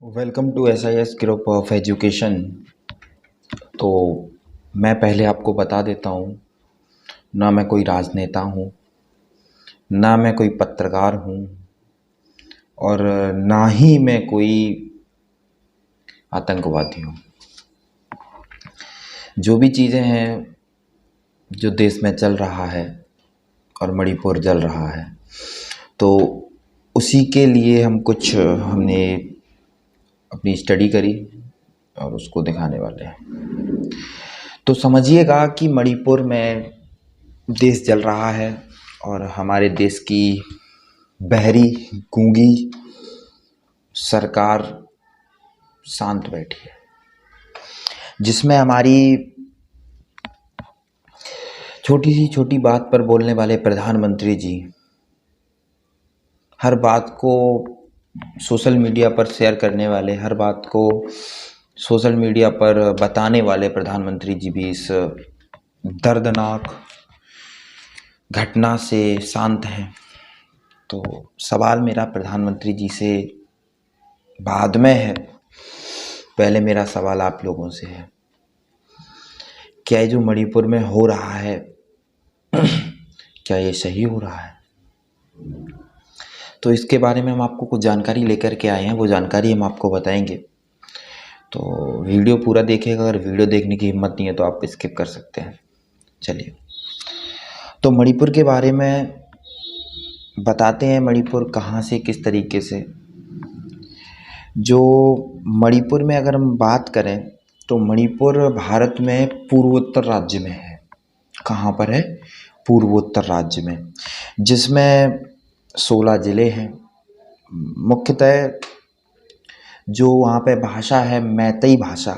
Welcome to SIS group of education. तो मैं पहले आपको बता देता हूँ, ना मैं कोई राजनेता हूँ, ना मैं कोई पत्रकार हूँ और ना ही मैं कोई आतंकवादी हूँ। जो भी चीज़ें हैं जो देश में चल रहा है और मणिपुर जल रहा है, तो उसी के लिए हमने अपनी स्टडी करी और उसको दिखाने वाले हैं। तो समझिएगा कि मणिपुर में देश जल रहा है और हमारे देश की बहरी गूंगी सरकार शांत बैठी है, जिसमें हमारी छोटी सी छोटी बात पर बोलने वाले प्रधानमंत्री जी, हर बात को सोशल मीडिया पर शेयर करने वाले, हर बात को सोशल मीडिया पर बताने वाले प्रधानमंत्री जी भी इस दर्दनाक घटना से शांत हैं। तो सवाल मेरा प्रधानमंत्री जी से बाद में है, पहले मेरा सवाल आप लोगों से है, क्या ये जो मणिपुर में हो रहा है क्या ये सही हो रहा है? तो इसके बारे में हम आपको कुछ जानकारी लेकर के आए हैं, वो जानकारी हम आपको बताएंगे। तो वीडियो पूरा देखिएगा, अगर वीडियो देखने की हिम्मत नहीं है तो आप स्किप कर सकते हैं। चलिए, तो मणिपुर के बारे में बताते हैं। मणिपुर कहाँ से, किस तरीके से। जो मणिपुर में अगर हम बात करें तो मणिपुर भारत में पूर्वोत्तर राज्य में है। कहाँ पर है? पूर्वोत्तर राज्य में, जिसमें 16 ज़िले हैं। मुख्यतः जो वहाँ पे भाषा है मैतेई भाषा,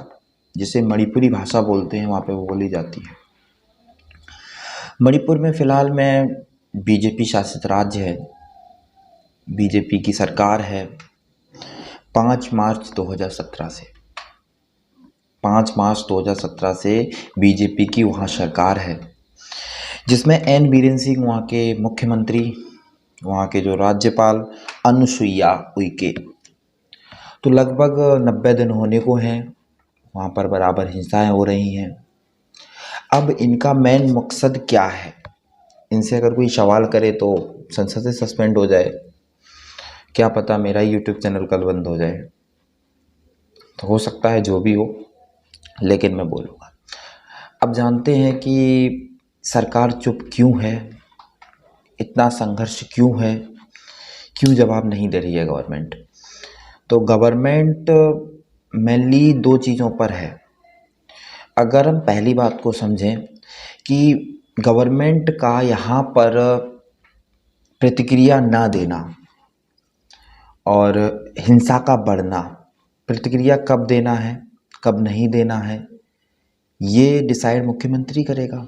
जिसे मणिपुरी भाषा बोलते हैं, वहाँ पे वो बोली जाती है। मणिपुर में फ़िलहाल में बीजेपी शासित राज्य है, बीजेपी की सरकार है। 5 मार्च 2017 से बीजेपी की वहाँ सरकार है, जिसमें एन बीरेन सिंह वहाँ के मुख्यमंत्री, वहाँ के जो राज्यपाल अनुसुईया उइके। तो लगभग 90 दिन होने को हैं, वहाँ पर बराबर हिंसाएं हो रही हैं। अब इनका मेन मकसद क्या है? इनसे अगर कोई सवाल करे तो संसद से सस्पेंड हो जाए, क्या पता मेरा यूट्यूब चैनल कल बंद हो जाए। तो हो सकता है जो भी हो, लेकिन मैं बोलूँगा। अब जानते हैं कि सरकार चुप क्यों है, इतना संघर्ष क्यों है, क्यों जवाब नहीं दे रही है गवर्नमेंट। तो गवर्नमेंट मेनली 2 चीज़ों पर है। अगर हम पहली बात को समझें कि गवर्नमेंट का यहाँ पर प्रतिक्रिया ना देना और हिंसा का बढ़ना, प्रतिक्रिया कब देना है कब नहीं देना है, ये डिसाइड मुख्यमंत्री करेगा।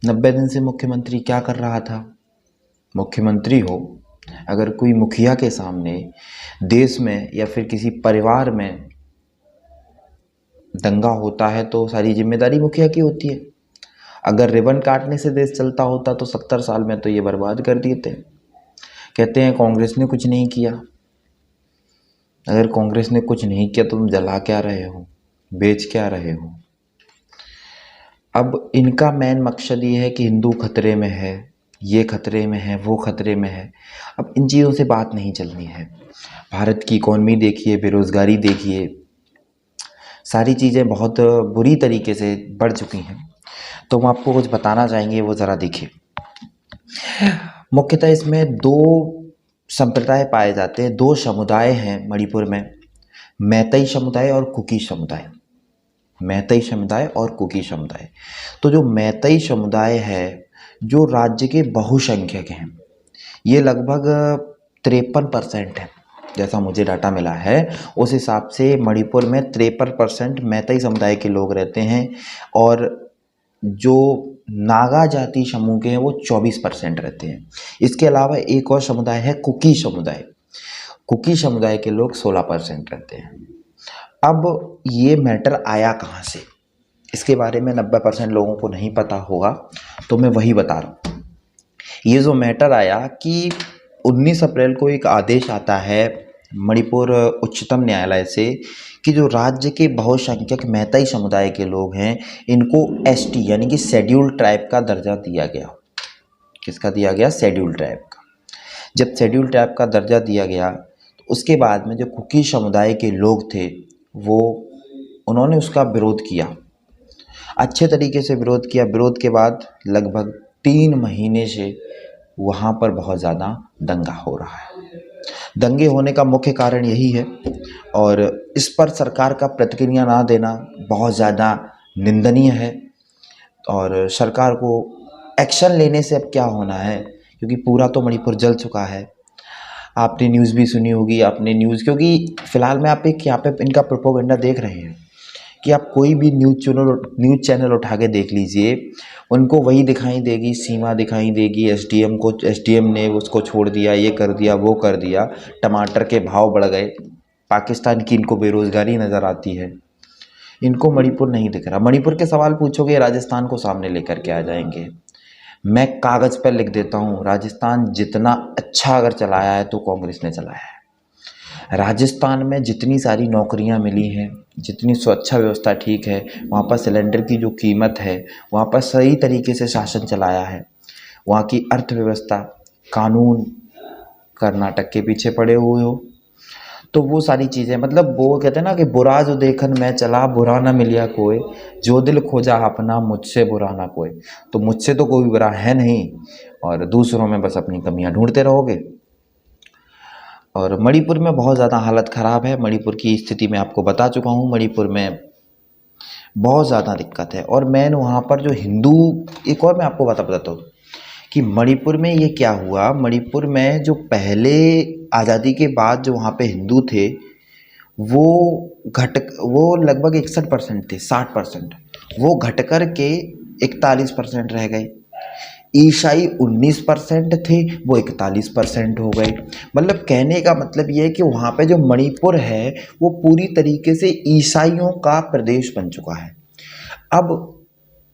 90 दिन से मुख्यमंत्री क्या कर रहा था? मुख्यमंत्री हो, अगर कोई मुखिया के सामने देश में या फिर किसी परिवार में दंगा होता है तो सारी जिम्मेदारी मुखिया की होती है। अगर रिबन काटने से देश चलता होता तो 70 साल में तो ये बर्बाद कर दिए थे। कहते हैं कांग्रेस ने कुछ नहीं किया। अगर कांग्रेस ने कुछ नहीं किया तो तुम जला क्या रहे हो, बेच क्या रहे हो? अब इनका मेन मकसद ये है कि हिंदू खतरे में है, ये खतरे में है, वो खतरे में है। अब इन चीज़ों से बात नहीं चलनी है। भारत की इकॉनमी देखिए, बेरोज़गारी देखिए, सारी चीज़ें बहुत बुरी तरीके से बढ़ चुकी हैं। तो हम आपको कुछ बताना चाहेंगे, वो ज़रा देखिए। मुख्यतः इसमें 2 संप्रदाय पाए जाते हैं, 2 समुदाय हैं मणिपुर में, मैतेई समुदाय और कुकी समुदाय। मैतेई समुदाय और कुकी समुदाय। तो जो मैतेई समुदाय है, जो राज्य के बहुसंख्यक हैं, ये लगभग 53% है। जैसा मुझे डाटा मिला है उस हिसाब से मणिपुर में 53% मैतेई समुदाय के लोग रहते हैं और जो नागा जाति समूह के हैं वो 24% रहते हैं। इसके अलावा एक और समुदाय है कुकी समुदाय। कुकी समुदाय के लोग 16% रहते हैं। अब ये मैटर आया कहाँ से, इसके बारे में 90% लोगों को नहीं पता होगा, तो मैं वही बता रहा हूँ। ये जो मैटर आया कि 19 अप्रैल को एक आदेश आता है मणिपुर उच्चतम न्यायालय से कि जो राज्य के बहुसंख्यक मैतेई समुदाय के लोग हैं इनको एसटी यानी कि शेड्यूल्ड ट्राइब का दर्जा दिया गया। किसका दिया गया? शेड्यूल्ड ट्राइब का। जब शेड्यूल्ड ट्राइब का दर्जा दिया गया तो उसके बाद में जो कुकी समुदाय के लोग थे वो उन्होंने उसका विरोध किया, अच्छे तरीके से विरोध किया। विरोध के बाद लगभग 3 महीने से वहाँ पर बहुत ज़्यादा दंगा हो रहा है। दंगे होने का मुख्य कारण यही है और इस पर सरकार का प्रतिक्रिया ना देना बहुत ज़्यादा निंदनीय है और सरकार को एक्शन लेने से अब क्या होना है, क्योंकि पूरा तो मणिपुर जल चुका है। आपने न्यूज़ भी सुनी होगी, आपने न्यूज़, क्योंकि फ़िलहाल में आप एक यहाँ पे इनका प्रोपोगंडा देख रहे हैं कि आप कोई भी न्यूज़ चैनल उठा के देख लीजिए, उनको वही दिखाई देगी, सीमा दिखाई देगी, एसडीएम ने उसको छोड़ दिया, ये कर दिया, वो कर दिया, टमाटर के भाव बढ़ गए, पाकिस्तान की इनको बेरोज़गारी नज़र आती है। इनको मणिपुर नहीं दिख रहा। मणिपुर के सवाल पूछोगे राजस्थान को सामने लेकर के आ जाएंगे। मैं कागज़ पर लिख देता हूँ, राजस्थान जितना अच्छा अगर चलाया है तो कांग्रेस ने चलाया है। राजस्थान में जितनी सारी नौकरियां मिली हैं, जितनी सुरक्षा व्यवस्था ठीक है, वहाँ पर सिलेंडर की जो कीमत है, वहाँ पर सही तरीके से शासन चलाया है। वहाँ की अर्थव्यवस्था, कानून कर्नाटक के पीछे पड़े हुए हो, तो वो सारी चीज़ें, मतलब वो कहते हैं ना कि बुरा जो देखन मैं चला, बुरा ना मिलिया कोई, जो दिल खोजा अपना, मुझसे बुरा ना कोई। तो मुझसे तो कोई बुरा है नहीं और दूसरों में बस अपनी कमियां ढूंढते रहोगे। और मणिपुर में बहुत ज़्यादा हालत ख़राब है। मणिपुर की स्थिति मैं आपको बता चुका हूँ। मणिपुर में बहुत ज़्यादा दिक्कत है और मैन वहाँ पर जो हिंदू, एक और मैं आपको बताता हूँ कि मणिपुर में ये क्या हुआ। मणिपुर में जो पहले आज़ादी के बाद जो वहाँ पे हिंदू थे वो लगभग 61% थे, 60%, वो घट कर के 41% रह गए। ईसाई 19% थे, वो 41% हो गए। मतलब कहने का मतलब ये है कि वहाँ पे जो मणिपुर है वो पूरी तरीके से ईसाइयों का प्रदेश बन चुका है। अब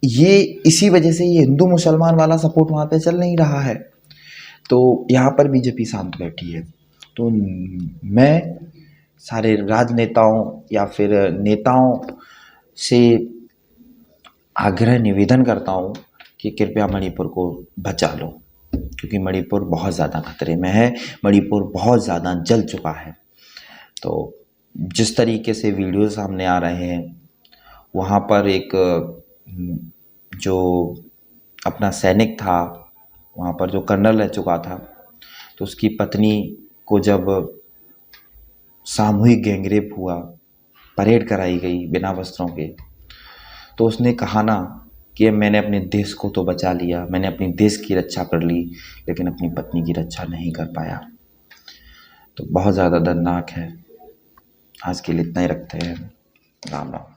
ये इसी वजह से ये हिंदू मुसलमान वाला सपोर्ट वहाँ पे चल नहीं रहा है, तो यहाँ पर बीजेपी शांत बैठी है। तो मैं सारे राजनेताओं या फिर नेताओं से आग्रह निवेदन करता हूँ कि कृपया मणिपुर को बचा लो, क्योंकि मणिपुर बहुत ज़्यादा खतरे में है, मणिपुर बहुत ज़्यादा जल चुका है। तो जिस तरीके से वीडियो सामने आ रहे हैं, वहाँ पर एक जो अपना सैनिक था, वहाँ पर जो कर्नल रह चुका था, तो उसकी पत्नी को जब सामूहिक गैंगरेप हुआ, परेड कराई गई बिना वस्त्रों के, तो उसने कहा ना कि मैंने अपने देश को तो बचा लिया, मैंने अपने देश की रक्षा कर ली, लेकिन अपनी पत्नी की रक्षा नहीं कर पाया। तो बहुत ज़्यादा दर्दनाक है। आज के लिए इतना ही रखते हैं। राम राम।